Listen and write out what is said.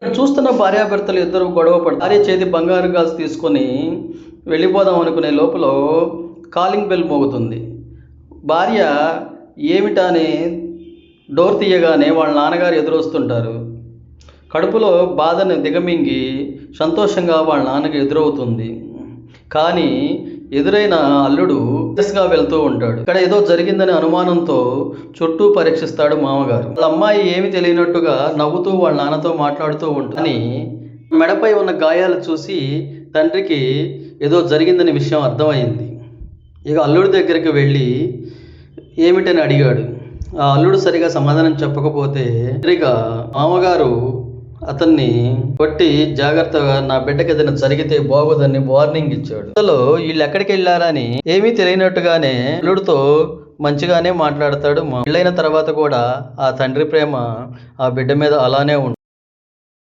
ఇక్కడ చూస్తున్న భార్యాభర్తలు ఇద్దరు గొడవ పడి భార్య చేతి బంగారు గాజు తీసుకొని వెళ్ళిపోదాం అనుకునే లోపల కాలింగ్ బెల్ మోగుతుంది. భార్య ఏమిటా అని డోర్ తీయగానే వాళ్ళ నాన్నగారు ఎదురొస్తుంటారు. కడుపులో బాధను దిగమింగి సంతోషంగా వాళ్ళ నాన్నకి ఎదురవుతుంది. కానీ ఎదురైన అల్లుడు గా వెళ్తూ ఉంటాడు. ఇక్కడ ఏదో జరిగిందనే అనుమానంతో చుట్టూ పరీక్షిస్తాడు మామగారు. వాళ్ళ అమ్మాయి ఏమి తెలియనట్టుగా నవ్వుతూ వాళ్ళ నాన్నతో మాట్లాడుతూ ఉంటుంది. కానీ మెడపై ఉన్న గాయాలు చూసి తండ్రికి ఏదో జరిగిందనే విషయం అర్థమైంది. ఇక అల్లుడి దగ్గరికి వెళ్ళి ఏమిటని అడిగాడు. ఆ అల్లుడు సరిగా సమాధానం చెప్పకపోతే మామగారు అతన్ని కొట్టి జాగ్రత్తగా నా బిడ్డకి ఏదైనా జరిగితే బాగోదని వార్నింగ్ ఇచ్చాడు. అసలు వీళ్ళు ఎక్కడికి వెళ్ళారని ఏమీ తెలియనట్టుగానే అల్లుడితో మంచిగానే మాట్లాడతాడు. పెళ్ళైన తర్వాత కూడా ఆ తండ్రి ప్రేమ ఆ బిడ్డ మీద అలానే ఉంటుంది.